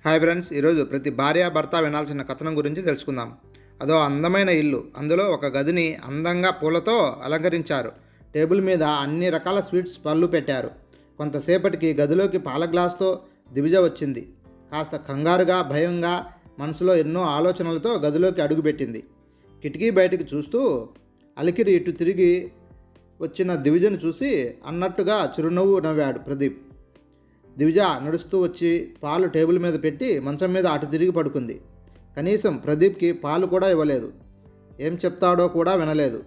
Hi friends, ఈరోజు ప్రతి భార్య భర్త వినాల్సిన కథనం గురించి తెలుసుకుందాం. అదో అందమైన ఇల్లు. అందులో ఒక గదిని అందంగా పూలతో అలంకరించారు. టేబుల్ మీద అన్ని రకాల స్వీట్స్ పళ్ళు పెట్టారు. కొంతసేపటికి గదిలోకి పాల గ్లాస్తో దివిజ వచ్చింది. కాస్త కంగారుగా, భయంగా, మనసులో ఎన్నో ఆలోచనలతో గదిలోకి అడుగుపెట్టింది. కిటికీ బయటికి చూస్తూ అలికిరి ఇటు తిరిగి వచ్చిన దివిజను చూసి అన్నట్టుగా చిరునవ్వు నవ్వాడు ప్రదీప్. దివిజ నడుస్తూ వచ్చి పాలు టేబుల్ మీద పెట్టి మంచం మీద అటు తిరిగి పడుకుంది. కనీసం ప్రదీప్కి పాలు కూడా ఇవ్వలేదు. ఏం చెప్తాడో కూడా వినలేదు.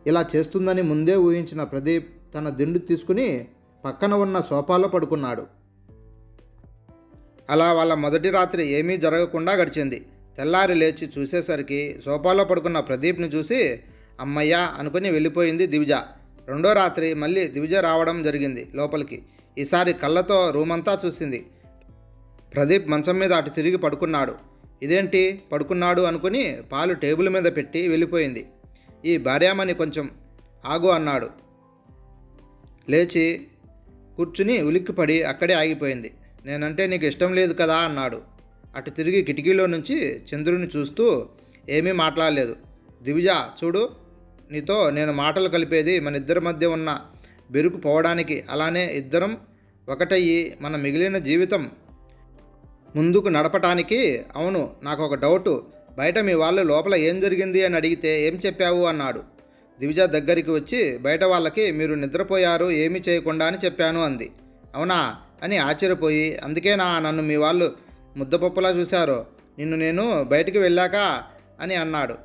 ఇలా చేస్తుందని ముందే ఊహించిన ప్రదీప్ తన దిండు తీసుకుని పక్కన ఉన్న సోఫాలో పడుకున్నాడు. అలా వాళ్ళ మొదటి రాత్రి ఏమీ జరగకుండా గడిచింది. తెల్లారి లేచి చూసేసరికి సోఫాలో పడుకున్న ప్రదీప్ని చూసి అమ్మయ్యా అనుకుని వెళ్ళిపోయింది దివిజ. రెండో రాత్రి మళ్ళీ దివిజ రావడం జరిగింది లోపలికి. ఈసారి కళ్ళతో రూమంతా చూసింది. ప్రదీప్ మంచం మీద అటు తిరిగి పడుకున్నాడు. ఇదేంటి పడుకున్నాడు అనుకుని పాలు టేబుల్ మీద పెట్టి వెళ్ళిపోయింది. ఈ భార్యామణి కొంచెం ఆగు అన్నాడు. లేచి కూర్చుని ఉలిక్కిపడి అక్కడే ఆగిపోయింది. నేనంటే నీకు ఇష్టం లేదు కదా అన్నాడు. అటు తిరిగి కిటికీలో నుంచి చంద్రుని చూస్తూ ఏమీ మాట్లాడలేదు. దివిజ చూడు, నీతో నేను మాటలు కలిపేది మన ఇద్దరి మధ్య ఉన్న బెరుకు పోవడానికి, అలానే ఇద్దరం ఒకటయ్యి మన మిగిలిన జీవితం ముందుకు నడపటానికి. అవును, నాకు ఒక డౌటు. బయట మీ వాళ్ళు లోపల ఏం జరిగింది అని అడిగితే ఏం చెప్పావు అన్నాడు. దివిజ దగ్గరికి వచ్చి బయట వాళ్ళకి మీరు నిద్రపోయారు ఏమీ చేయకుండా అని చెప్పాను అంది. అవునా అని ఆశ్చర్యపోయి, అందుకేనా నన్ను మీ వాళ్ళు ముద్దపప్పులా చూశారో, నిన్ను నేను బయటికి వెళ్ళాక అని అన్నాడు.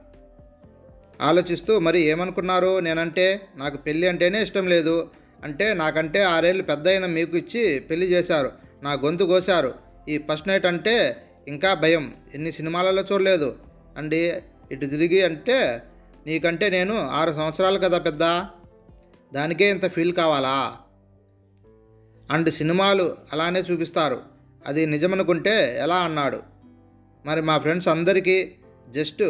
ఆలోచిస్తూ, మరి ఏమనుకున్నారు? నేనంటే నాకు పెళ్ళి అంటేనే ఇష్టం లేదు అంటే, నాకంటే 6 ఏళ్ళు పెద్ద అయిన మీకు ఇచ్చి పెళ్లి చేశారు, నా గొంతు కోశారు. ఈ ఫస్ట్ నైట్ అంటే ఇంకా భయం. ఎన్ని సినిమాలలో చూడలేదు అండి. ఇటు తిరిగి అంటే నీకంటే నేను 6 సంవత్సరాలు కదా పెద్ద, దానికే ఇంత ఫీల్ కావాలా? అండ్ సినిమాలు అలానే చూపిస్తారు, అది నిజమనుకుంటే ఎలా అన్నాడు. మరి మా ఫ్రెండ్స్ అందరికీ జస్ట్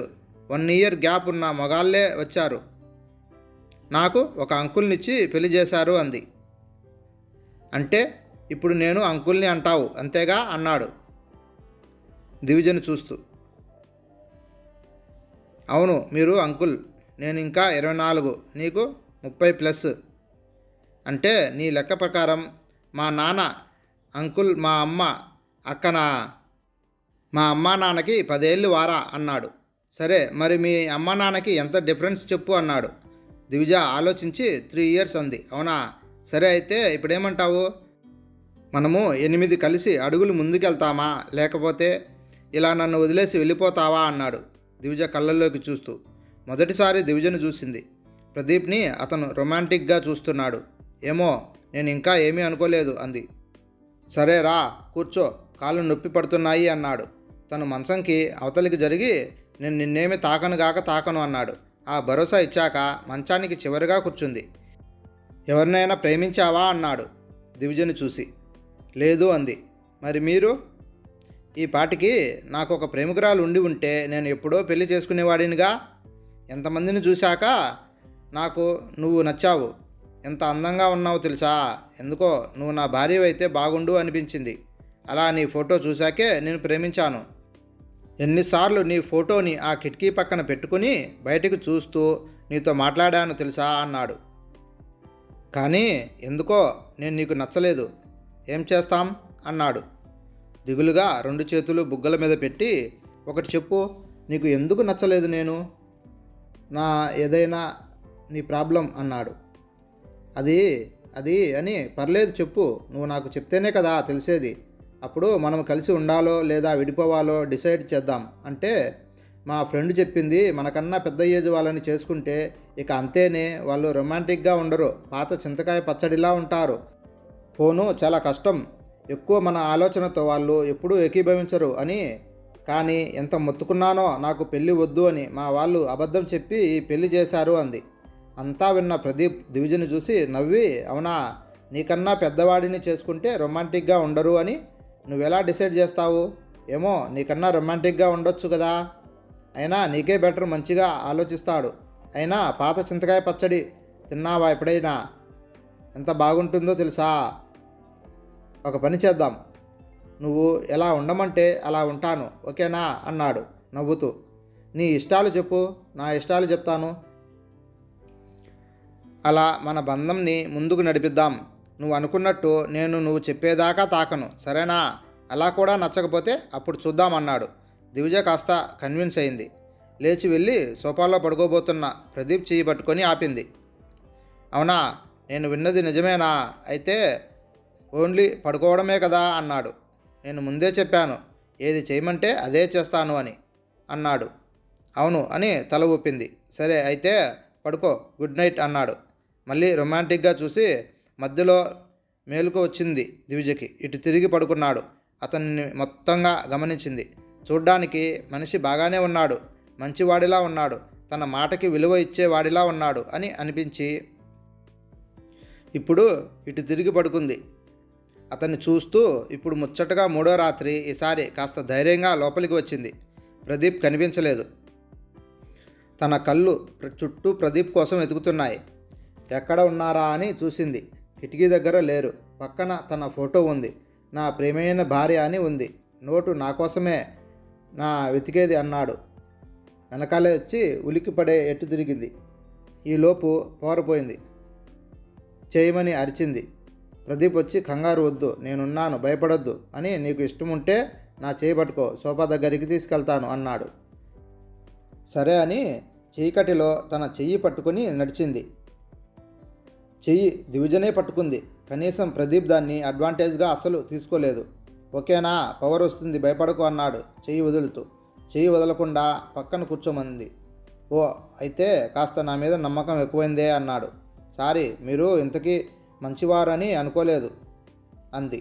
1 ఇయర్ గ్యాప్ ఉన్న మగాళ్ళే వచ్చారు, నాకు ఒక అంకుల్నిచ్చి పెళ్లి చేశారు అంది. అంటే ఇప్పుడు నేను అంకుల్ని అంటావు అంతేగా అన్నాడు దివిజను చూస్తూ. అవును, మీరు అంకుల్, నేను ఇంకా 24, నీకు 30+. అంటే నీ లెక్క ప్రకారం మా నాన్న అంకుల్, మా అమ్మ అక్కనా? మా అమ్మా నాన్నకి 10 ఏళ్ళు వారా అన్నాడు. సరే, మరి మీ అమ్మా నాన్నకి ఎంత డిఫరెన్స్ చెప్పు అన్నాడు. దివిజ ఆలోచించి 3 ఇయర్స్ అంది. అవునా, సరే అయితే ఇప్పుడేమంటావు? మనము 8 కలిసి అడుగులు ముందుకెళ్తామా, లేకపోతే ఇలా నన్ను వదిలేసి వెళ్ళిపోతావా అన్నాడు దివిజ కళ్ళల్లోకి చూస్తూ. మొదటిసారి దివిజను చూసింది. ప్రదీప్ని అతను రొమాంటిక్గా చూస్తున్నాడు. ఏమో, నేను ఇంకా ఏమీ అనుకోలేదు అంది. సరే రా కూర్చో, కాళ్ళు నొప్పి పడుతున్నాయి అన్నాడు. తను మంచంకి అవతలికి జరిగి నేను నిన్నేమి తాకను అన్నాడు. ఆ భరోసా ఇచ్చాక మంచానికి చివరిగా కూర్చుంది. ఎవరినైనా ప్రేమించావా అన్నాడు దివిజను చూసి. లేదు అంది. మరి మీరు? ఈ పాటికి నాకు ఒక ప్రేమికురాలు ఉండి ఉంటే నేను ఎప్పుడో పెళ్లి చేసుకునేవాడినిగా. ఎంతమందిని చూశాక నాకు నువ్వు నచ్చావు. ఎంత అందంగా ఉన్నావు తెలుసా. ఎందుకో నువ్వు నా భార్యవైతే బాగుండు అనిపించింది. అలా నీ ఫోటో చూశాకే నేను ప్రేమించాను. ఎన్నిసార్లు నీ ఫోటోని ఆ కిటికీ పక్కన పెట్టుకుని బయటికి చూస్తూ నీతో మాట్లాడాను తెలుసా అన్నాడు. కానీ ఎందుకో నేను నీకు నచ్చలేదు. ఏం చేస్తాం అన్నాడు దిగులుగా 2 చేతులు బుగ్గల మీద పెట్టి. ఒకటి చెప్పు, నీకు ఎందుకు నచ్చలేదు నేను? నా ఏదైనా నీ ప్రాబ్లం అన్నాడు. అది అని పర్లేదు చెప్పు, నువ్వు నాకు చెప్తేనే కదా తెలిసేది. అప్పుడు మనం కలిసి ఉండాలో లేదా విడిపోవాలో డిసైడ్ చేద్దాం. అంటే మా ఫ్రెండ్ చెప్పింది, మనకన్నా పెద్ద ఏజ్ వాళ్ళని చేసుకుంటే ఇక అంతేనే, వాళ్ళు రొమాంటిక్గా ఉండరు, పాత చింతకాయ పచ్చడిలా ఉంటారు. పోను చాలా కష్టం, ఎక్కువ మన ఆలోచనతో వాళ్ళు ఎప్పుడూ ఏకీభవించరు అని. కానీ ఎంత మొత్తుకున్నానో నాకు పెళ్ళి వద్దు అని మా వాళ్ళు అబద్ధం చెప్పి ఈ పెళ్లి చేశారు అంది. అంతా విన్న ప్రదీప్ దివిజను చూసి నవ్వి, అవునా, నీకన్నా పెద్దవాడిని చేసుకుంటే రొమాంటిక్గా ఉండరు అని నువ్వెలా డిసైడ్ చేస్తావు? ఏమో, నీకన్నా రొమాంటిక్గా ఉండొచ్చు కదా. అయినా నీకే బెటర్, మంచిగా ఆలోచిస్తాడు. అయినా పాత చింతకాయ పచ్చడి తిన్నావా ఎప్పుడైనా? ఎంత బాగుంటుందో తెలుసా. ఒక పని చేద్దాం, నువ్వు ఎలా ఉండమంటే అలా ఉంటాను, ఓకేనా అన్నాడు నవ్వుతూ. నీ ఇష్టాలు చెప్పు, నా ఇష్టాలు చెప్తాను. అలా మన బంధంని ముందుకు నడిపిద్దాం. నువ్వు అనుకున్నట్టు నేను నువ్వు చెప్పేదాకా తాకను, సరేనా? అలా కూడా నచ్చకపోతే అప్పుడు చూద్దామన్నాడు. దివిజ కాస్త కన్విన్స్ అయింది. లేచి వెళ్ళి సోఫాలో పడుకోబోతున్న ప్రదీప్ చెయ్యి పట్టుకొని ఆపింది. అవునా, నేను విన్నది నిజమేనా? అయితే ఓన్లీ పడుకోవడమే కదా అన్నాడు. నేను ముందే చెప్పాను, ఏది చేయమంటే అదే చేస్తాను అని అన్నాడు. అవును అని తల ఊపింది. సరే అయితే పడుకో, గుడ్ నైట్ అన్నాడు. మళ్ళీ రొమాంటిక్గా చూసి మధ్యలో మేలుకు వచ్చింది దివిజకి. ఇటు తిరిగి పడుకున్నాడు. అతన్ని మొత్తంగా గమనించింది. చూడ్డానికి మనిషి బాగానే ఉన్నాడు, మంచివాడిలా ఉన్నాడు, తన మాటకి విలువ ఇచ్చేవాడిలా ఉన్నాడు అని అనిపించి ఇప్పుడు ఇటు తిరిగి పడుకుంది. అతన్ని చూస్తూ ఇప్పుడు ముచ్చటగా మూడో రాత్రి ఈసారి కాస్త ధైర్యంగా లోపలికి వచ్చింది. ప్రదీప్ కనిపించలేదు. తన కళ్ళు చుట్టూ ప్రదీప్ కోసం వెతుకుతున్నాయి. ఎక్కడ ఉన్నారా అని చూసింది. కిటికీ దగ్గర లేరు. పక్కన తన ఫోటో ఉంది. నా ప్రియమైన భార్య అని ఉంది. నోటు నా కోసమే నా వెతికేది అన్నాడు. వెనకాలే వచ్చి ఉలిక్కిపడే ఎట్టు తిరిగింది. ఈలోపు పోరపోయింది. చేయమని అరిచింది. ప్రదీప్ వచ్చి కంగారు వద్దు, నేనున్నాను, భయపడొద్దు అని, నీకు ఇష్టం ఉంటే నా చేయి పట్టుకో, సోఫా దగ్గరికి తీసుకెళ్తాను అన్నాడు. సరే అని చీకటిలో తన చెయ్యి పట్టుకుని నడిచింది. చెయ్యి దివిజనే పట్టుకుంది. కనీసం ప్రదీప్ దాన్ని అడ్వాంటేజ్గా అస్సలు తీసుకోలేదు. ఓకేనా, పవర్ వస్తుంది, భయపడకు అన్నాడు చెయ్యి వదులుతూ. చెయ్యి వదలకుండా పక్కన కూర్చోమంది. ఓ అయితే కాస్త నా మీద నమ్మకం ఎక్కువైందే అన్నాడు. సారీ, మీరు ఇంతకీ మంచివారని అనుకోలేదు అంది.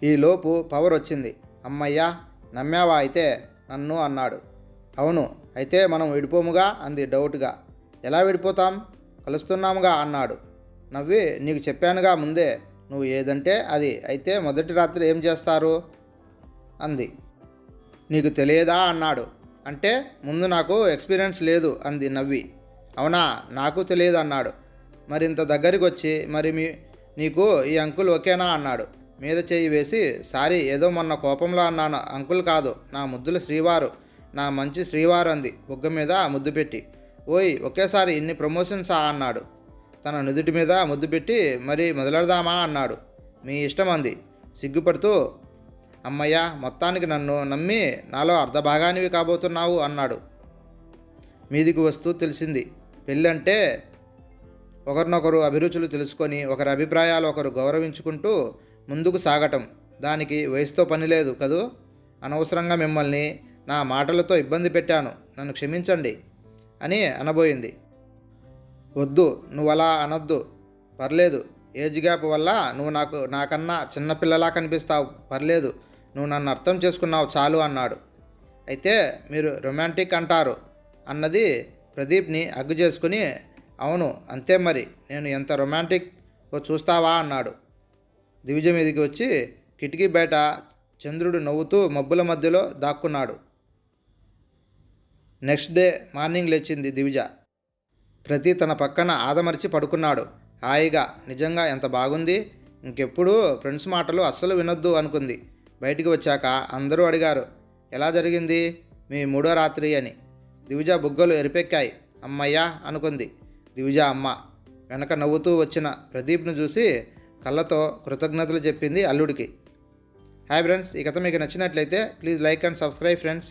ఈలోపు పవర్ వచ్చింది. అమ్మయ్యా, నమ్మావా అయితే నన్ను అన్నాడు. అవును, అయితే మనం విడిపోముగా అంది డౌట్గా. ఎలా విడిపోతాం, కలుస్తున్నాముగా అన్నాడు నవ్వి. నీకు చెప్పానుగా ముందే, నువ్వు ఏదంటే అది. అయితే మొదటి రాత్రి ఏం చేస్తారు అంది. నీకు తెలియదా అన్నాడు. అంటే ముందు నాకు ఎక్స్పీరియన్స్ లేదు అంది నవ్వి. అవునా, నాకు తెలియదు అన్నాడు. మరింత దగ్గరికి వచ్చి మరి నీకు ఈ అంకుల్ ఓకేనా అన్నాడు. మీద చేయి వేసి సారీ, ఏదో మొన్న కోపంలో అన్నాను, అంకుల్ కాదు, నా ముద్దుల శ్రీవారు, నా మంచి శ్రీవారు అంది బుగ్గ మీద ముద్దు పెట్టి. ఓయ్ ఒకేసారి ఇన్ని ప్రమోషన్సా అన్నాడు. తన నుదుటి మీద ముద్దు పెట్టి మరి మొదలెడదామా అన్నాడు. మీ ఇష్టం అంది సిగ్గుపడుతూ. అమ్మయ్య, మొత్తానికి నన్ను నమ్మి నాలో అర్ధభాగానివి కాబోతున్నావు అన్నాడు. మీదికి వస్తూ తెలిసింది, పెళ్ళంటే ఒకరినొకరు అభిరుచులు తెలుసుకొని ఒకరి అభిప్రాయాలు ఒకరు గౌరవించుకుంటూ ముందుకు సాగటం. దానికి వయసుతో పని లేదు కదూ. అనవసరంగా మిమ్మల్ని నా మాటలతో ఇబ్బంది పెట్టాను, నన్ను క్షమించండి అని అనబోయింది. వద్దు, నువ్వు అలా అనొద్దు, పర్లేదు, ఏజ్ గ్యాప్ వల్ల నువ్వు నాకన్నా చిన్నపిల్లలా కనిపిస్తావు, పర్లేదు, నువ్వు నన్ను అర్థం చేసుకున్నావు చాలు అన్నాడు. అయితే మీరు రొమాంటిక్ అంటారు అన్నది ప్రదీప్ని హగ్గు చేసుకుని. అవును అంతే మరి, నేను ఎంత రొమాంటిక్ చూస్తావా అన్నాడు. దివిజ మీదికి వచ్చి కిటికీ బయట చంద్రుడు నవ్వుతూ మబ్బుల మధ్యలో దాక్కున్నాడు. నెక్స్ట్ డే మార్నింగ్ లేచింది దివిజ. ప్రతి తన పక్కన ఆదమర్చి పడుకున్నాడు హాయిగా. నిజంగా ఎంత బాగుంది. ఇంకెప్పుడు ఫ్రెండ్స్ మాటలు అస్సలు వినొద్దు అనుకుంది. బయటికి వచ్చాక అందరూ అడిగారు, ఎలా జరిగింది మీ మూడో రాత్రి అని. దివిజ బుగ్గలు ఎరిపెక్కాయి. అమ్మయ్యా అనుకుంది దివిజ అమ్మ. వెనక నవ్వుతూ వచ్చిన ప్రదీప్ను చూసి కళ్ళతో కృతజ్ఞతలు చెప్పింది అల్లుడికి. హాయ్ ఫ్రెండ్స్, ఈ కథ మీకు నచ్చినట్లయితే please like and subscribe friends.